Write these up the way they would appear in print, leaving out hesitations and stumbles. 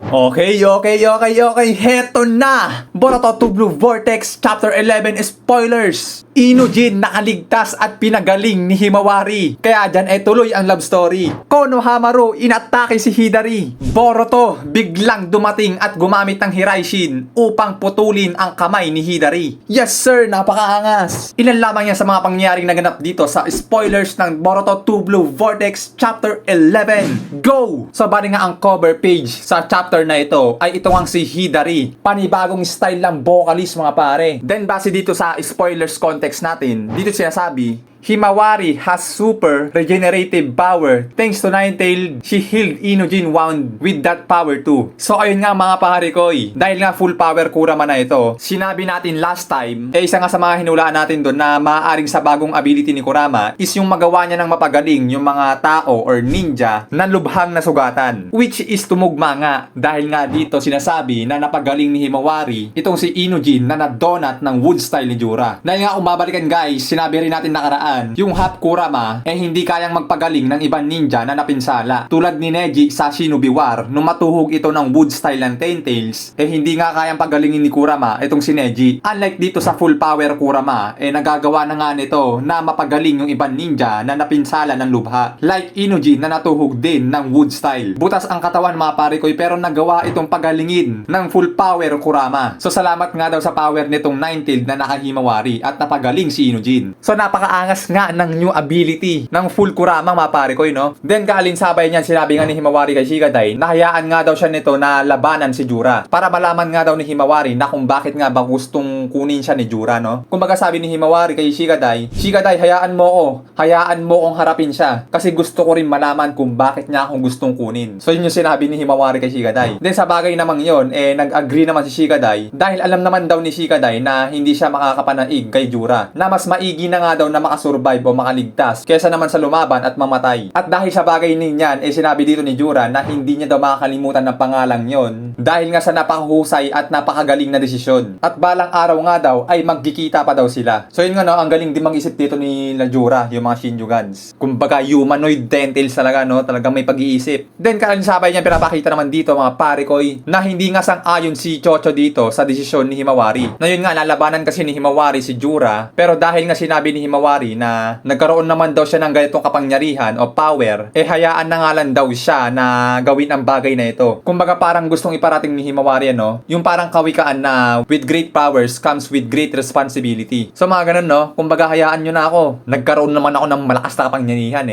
Okay. Heto na! Boruto 2 Blue Vortex Chapter 11 Spoilers! Inujin nakaligtas at pinagaling ni Himawari. Kaya dyan tuloy ang love story. Konohamaru inatake si Hidari. Boruto biglang dumating at gumamit ng Hiraishin upang putulin ang kamay ni Hidari. Yes sir, napakaangas! Ilan lamang yan sa mga pangyayaring naganap dito sa spoilers ng Boruto 2 Blue Vortex Chapter 11. Go! So bali nga ang cover page sa chapter na ito ay ito ang si Hidari. Panibagong style ng vocalist mga pare. Then base dito sa spoilers context natin, dito sinasabi, Himawari has super regenerative power. Thanks to Nine-Tailed, she healed Inujin wound with that power too. So ayun nga mga pare ko dahil nga full power Kurama na ito, sinabi natin last time, isa nga sa mga hinulaan natin doon na maaaring sa bagong ability ni Kurama is yung magawa niya ng mapagaling yung mga tao or ninja na lubhang nasugatan. Which is tumugma nga dahil nga dito sinasabi na napagaling ni Himawari itong si Inujin na na-donut ng wood style ni Jura. Dahil nga kung babalikan guys, sinabi rin natin nakaraan, yung half Kurama hindi kayang magpagaling ng ibang ninja na napinsala. Tulad ni Neji sa Shinobi War, nung matuhog ito ng wood style ng Ten Tails, hindi nga kayang pagalingin ni Kurama itong si Neji. Unlike dito sa full power Kurama, nagagawa na nga nito na mapagaling yung ibang ninja na napinsala ng lubha. Like Inujin na natuhog din ng wood style. Butas ang katawan mga pare ko pero nagawa itong pagalingin ng full power Kurama. So salamat nga daw sa power nitong Nine-Tailed na nakahimawari at napagaling si Inujin. So napakaangas nga ng new ability ng full Kurama mga pare ko no. Then kaalinsabay niyan sinabi nga ni Himawari kay Shigadai na hayaan nga daw siya nito na labanan si Jura para malaman nga daw ni Himawari na kung bakit nga ba gustong kunin siya ni Jura no. Kumbaga sabi ni Himawari kay Shigadai, hayaan mo kong harapin siya kasi gusto ko rin malaman kung bakit niya akong gustong kunin. So yun yung sinabi ni Himawari kay Shigadai. Then sa bagay namang yun nag-agree naman si Shigadai dahil alam naman daw ni Shigadai na hindi siya makakapanaig kay Jura, na mas maigi na nga daw na makasurvive o makaligtas kesa naman sa lumaban at mamatay. At dahil sa bagay ninyan sinabi dito ni Jura na hindi niya daw makakalimutan ng pangalang yon dahil nga sa napakahusay at napakagaling na desisyon. At balang araw nga daw ay magkikita pa daw sila. So yun nga no, ang galing din mag-isip dito ni Jura, yung mga Shinjugans. Kumbaga humanoid Ten Tails talaga no, talagang may pag-iisip. Then kaalinsabay niya pinapakita naman dito mga pare ko na hindi nga sang-ayon si Chocho dito sa desisyon ni Himawari. Na yun nga lalabanan kasi ni Himawari si Jura, pero dahil nga sinabi ni Himawari na nagkaroon naman daw siya ng ganitong kapangyarihan o power, hayaan na nga lang daw siya na gawin ang bagay na ito. Kumbaga parang gustong iparating ni Himawari yung parang kawikaan na with great powers comes with great responsibility. So mga ganun no, kumbaga hayaan nyo na ako. Nagkaroon naman ako ng malakas na kapangyarihan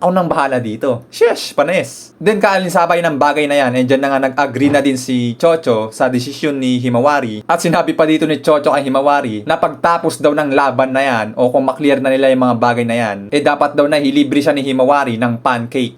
ako nang bahala dito. Sheesh, panes. Then kaalinsabay ng bagay na yan, dyan na nga nag-agree na din si Chocho sa desisyon ni Himawari. At sinabi pa dito ni Chocho kay Himawari na pagtapos daw ng laban na yan o kung maklear na nila yung mga bagay na yan, dapat daw na ilibre siya ni Himawari ng pancake.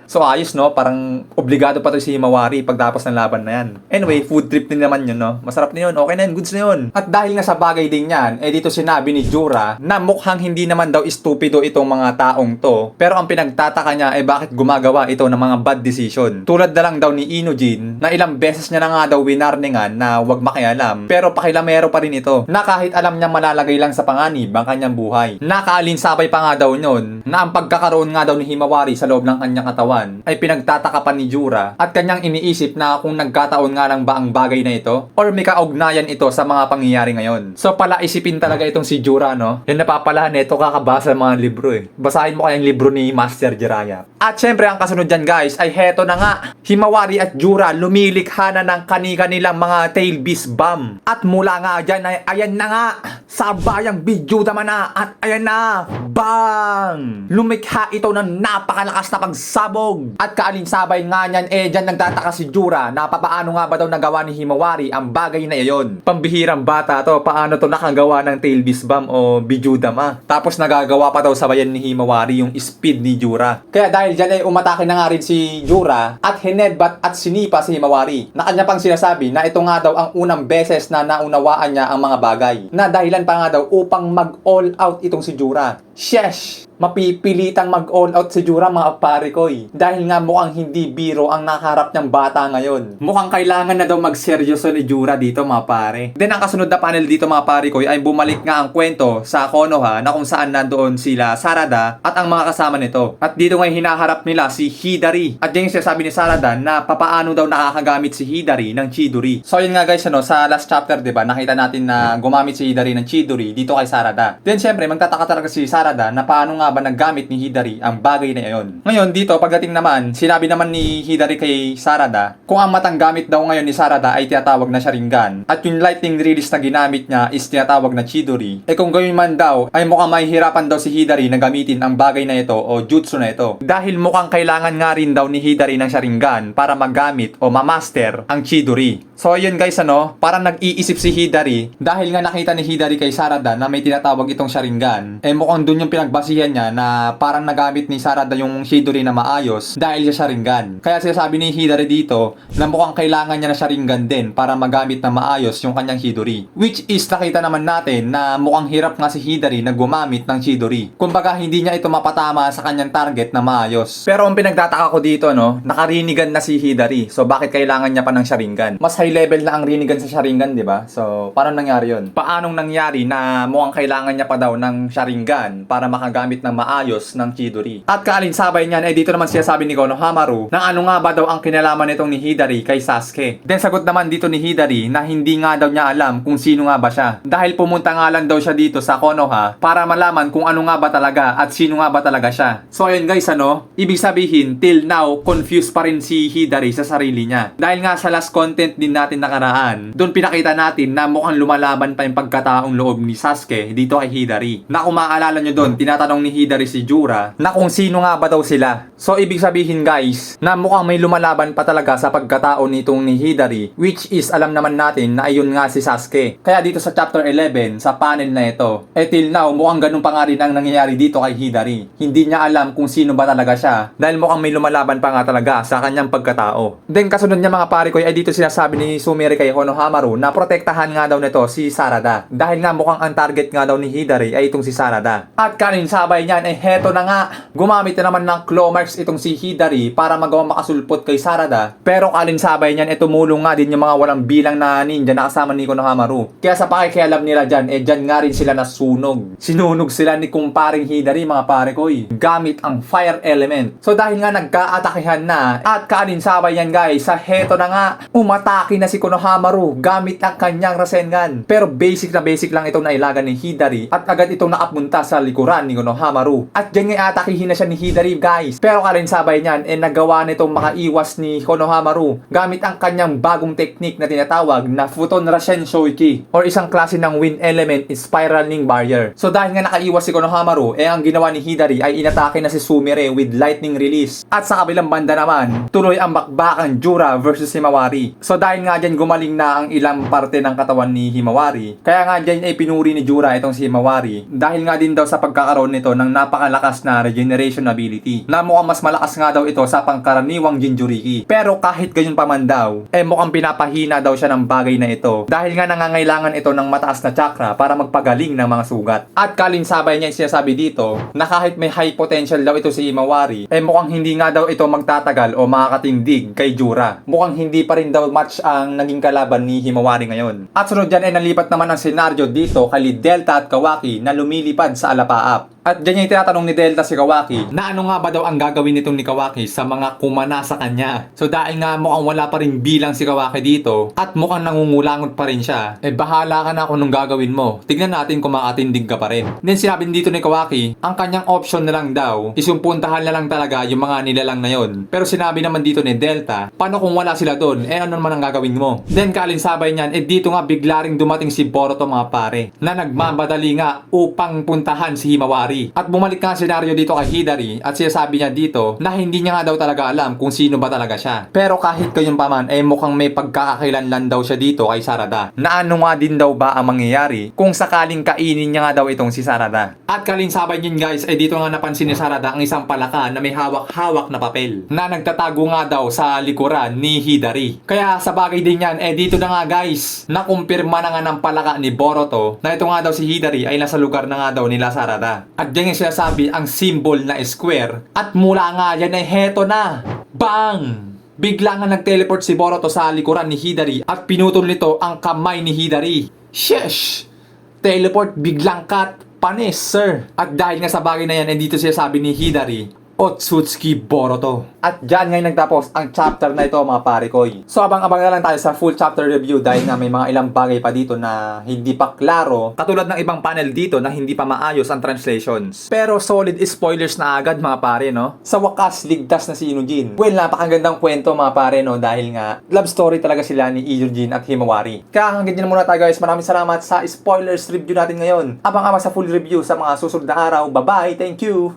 So ayos no, parang obligado pa to si Himawari pagtapos ng laban na yan. Anyway, food trip din naman yun no. Masarap na yun, okay na yun, goods na yun. At dahil nga sa bagay din yan, dito sinabi ni Jura na mukhang hindi naman daw stupido itong mga taong to. Pero ang pinagtataka niya bakit gumagawa ito ng mga bad decision. Tulad na lang daw ni Inujin na ilang beses niya na nga daw winarningan na wag makialam. Pero pakilamero pa rin ito na kahit alam niyang malalagay lang sa panganib ang kanyang buhay. Nakaalinsabay pa nga daw yun na ang pagkakaroon nga daw ni Himawari sa loob ng kanyang katawan ay pinagtataka pa ni Jura at kanyang iniisip na kung nagkataon nga lang ba ang bagay na ito or may kaugnayan ito sa mga pangyayari ngayon. So pala isipin talaga itong si Jura no. Yung napapalahan ito kakabasa ng mga libro Basahin mo kaya yung libro ni Master Jiraiya. At syempre ang kasunod dyan guys ay heto na nga. Himawari at Jura lumilikha na ng kani-kanilang mga tail beast bomb. At mula nga dyan ay ayan na nga sabayang video naman na at ayan na bang! Lumikha ito ng napakalakas na pagsabog. At kaalinsabay nga niyan dyan nagtataka si Jura na paano nga ba daw nagawa ni Himawari ang bagay na iyon. Pambihirang bata to, paano to nakagawa ng tail beast bomb o bijudama. Tapos nagagawa pa daw sabayan ni Himawari yung speed ni Jura. Kaya dahil dyan umatake na nga rin si Jura at hinedbat at sinipa si Himawari. Na kanya pang sinasabi na ito nga daw ang unang beses na naunawaan niya ang mga bagay. Na dahilan pa nga daw upang mag all out itong si Jura. Sheesh! Mapipilitang mag-all out si Jura mga pare ko dahil nga mukhang hindi biro ang nakaharap niyang bata ngayon. Mukhang kailangan na daw magseryoso ni Jura dito mga pare. Then ang kasunod na panel dito mga pare ko ay bumalik nga ang kwento sa Konoha na kung saan nandoon sila Sarada at ang mga kasama nito. At dito nga hinaharap nila si Hidari. At yan yung sinasabi ni Sarada na papaano daw nakakagamit si Hidari ng Chidori. So yun nga guys, sa last chapter, diba, nakita natin na gumamit si Hidari ng Chidori dito kay Sarada. Then syempre, magtataka talaga si Sarada na paano nga ba naggamit ni Hidari ang bagay na iyon. Ngayon dito, pagdating naman, sinabi naman ni Hidari kay Sarada kung ang matang gamit daw ngayon ni Sarada ay tinatawag na Sharingan at yung lightning release na ginamit niya is tinatawag na Chidori. Kung gawin man daw ay mukhang mahihirapan daw si Hidari na gamitin ang bagay na ito o jutsu na ito. Dahil mukhang kailangan nga rin daw ni Hidari ng Sharingan para magamit o mamaster ang Chidori. So ayun guys, parang nag-iisip si Hidari dahil nga nakita ni Hidari kay Sarada na may tinatawag itong Sharingan. Mukhang dun yung pinagbasihan niya na parang nagamit ni Sarada yung Chidori na maayos dahil sa Sharingan. Kaya sinasabi ni Hidari dito na mukhang kailangan niya na Sharingan din para magamit na maayos yung kanyang Chidori. Which is nakita naman natin na mukhang hirap nga si Hidari na gumamit ng Chidori. Kumbaga hindi niya ito mapatama sa kanyang target na maayos. Pero ang pinagtataka ko dito, nakarinigan na si Hidari. So bakit kailangan niya pa ng Sharingan? Mas high level na ang rinigan sa Sharingan, di ba? So paano nangyari yun? Paanong nangyari na mukhang kailangan niya pa daw ng Sharingan para makagamit ng maayos ng Chidori? At kaalinsabay niyan, dito naman siya sabi ni Konohamaru na ano nga ba daw ang kinalaman nitong ni Hidari kay Sasuke. Then sagot naman dito ni Hidari na hindi nga daw niya alam kung sino nga ba siya. Dahil pumunta nga lang daw siya dito sa Konoha para malaman kung ano nga ba talaga at sino nga ba talaga siya. So ayun guys, ibig sabihin, till now, confused pa rin si Hidari sa sarili niya. Dahil nga sa last content din natin nakaraan, doon pinakita natin na mukhang lumalaban pa yung pagkataong loob ni Sasuke dito kay Hidari. Na kung maaalala nyo doon, tinatanong ni Hidari si Jura na kung sino nga ba daw sila. So ibig sabihin guys, na mukhang may lumalaban pa talaga sa pagkatao nitong ni Hidari, which is alam naman natin na ayun nga si Sasuke. Kaya dito sa chapter 11, sa panel na ito, till now, mukhang ganun pa nga rin ang nangyayari dito kay Hidari. Hindi niya alam kung sino ba talaga siya dahil mukhang may lumalaban pa nga talaga sa kanyang pagkatao. Then kasunod niya mga pare ko ay dito sinasabi ni Sumire kay Konohamaru na protektahan nga daw nito si Sarada dahil nga mukhang ang target nga daw ni Hidari ay itong si Sarada. At kalinsabay niyan heto na nga, gumamit na naman ng claw marks itong si Hidari para magawang makasulpot kay Sarada. Pero kalinsabay niyan tumulong nga din yung mga walang bilang na ninja na kasama ni Konohamaru. Kaya sa pakikialam nila dyan, dyan nga rin sila nasunog. Sinunog sila ni kumparing Hidari mga pare ko gamit ang fire element. So dahil nga nagkaatakihan na at kalinsabay yan guys, sa heto na nga, umatake na si Konohamaru gamit ang kanyang Rasengan. Pero basic na basic lang itong nailagan ni Hidari at agad itong nakapunta sa likuran ni Konohamaru. At dyan nga atakihin na siya ni Hidari guys. Pero kalinsabay niyan, nagawa nitong makaiwas ni Konohamaru gamit ang kanyang bagong technique na tinatawag na Futon Rasen Shoiki or isang klase ng wind element spiraling barrier. So dahil nga nakaiwas si Konohamaru, ang ginawa ni Hidari ay inatake na si Sumire with lightning release. At sa kabilang banda naman, tuloy ang bakbakan Jura versus Himawari. So dahil nga dyan gumaling na ang ilang parte ng katawan ni Himawari, kaya nga dyan ay pinuri ni Jura itong si Himawari dahil nga din daw sa pagkakaroon nito ng napakalakas na regeneration ability na mukhang mas malakas nga daw ito sa pangkaraniwang Jinchuriki. Pero kahit ganyan pa man daw, mukhang pinapahina daw siya ng bagay na ito dahil nga nangangailangan ito ng mataas na chakra para magpagaling ng mga sugat. At kalinsabay niya yung sinasabi dito na kahit may high potential daw ito si Himawari, mukhang hindi nga daw ito magtatagal o makakatindig kay Jura. Mukhang hindi pa rin daw match ang naging kalaban ni Himawari ngayon. At sunod dyan nalipat naman ang senaryo dito kay Delta at Kawaki na lumilipad sa Alapaap. At dyan yung tinatanong ni Delta si Kawaki na ano nga ba daw ang gagawin nitong ni Kawaki sa mga kumana sa kanya. So dahil nga mukhang wala pa rin bilang si Kawaki dito at mukhang nangungulangot pa rin siya, bahala ka na kung anong gagawin mo. Tignan natin kung makatindig ka pa rin. Then sinabi dito ni Kawaki, ang kanyang option na lang daw is yung puntahan na lang talaga yung mga nilalang na yon. Pero sinabi naman dito ni Delta, paano kung wala sila doon? Ano naman ang gagawin mo? Then kalinsabay niyan, dito nga bigla ring dumating si Boruto mga pare na nagmamadali nga upang puntahan si Himawari. At bumalik nga ang senaryo dito kay Hidari at sinasabi niya dito na hindi niya nga daw talaga alam kung sino ba talaga siya. Pero kahit gayon pa man, mukhang may pagkakakilanlan daw siya dito kay Sarada. Na ano nga din daw ba ang mangyayari kung sakaling kainin niya nga daw itong si Sarada. At kalinsabay niyan guys, dito nga napansin ni Sarada ang isang palaka na may hawak-hawak na papel na nagtatago nga daw sa likuran ni Hidari. Kaya sa bagay din yan, dito na nga guys, nakumpirma na nga ng palaka ni Boruto na ito nga daw si Hidari ay nasa lugar na nga daw nila Sarada. At dyan Yan yung sinasabi ang symbol na square. At mula nga yan ay heto na. Bang! Bigla nga nag-teleport si Boruto sa likuran ni Hidari at pinutol nito ang kamay ni Hidari. Sheesh! Teleport biglang cut. Panis, sir. At dahil nga sa bagay na yan, dito siya sabi ni Hidari, Otsutsuki Boruto. At dyan ngayon nagtapos ang chapter na ito mga pare koy. So abang-abang na lang tayo sa full chapter review dahil nga may mga ilang bagay pa dito na hindi pa klaro. Katulad ng ibang panel dito na hindi pa maayos ang translations. Pero solid spoilers na agad mga pare, no? Sa wakas, ligtas na si Inujin. Well, napakagandang kwento mga pare, no? Dahil nga love story talaga sila ni Inujin at Himawari. Kaya hanggang dyan muna tayo guys. Maraming salamat sa spoilers review natin ngayon. Abang-abang sa full review sa mga susunod na araw. Bye-bye! Thank you!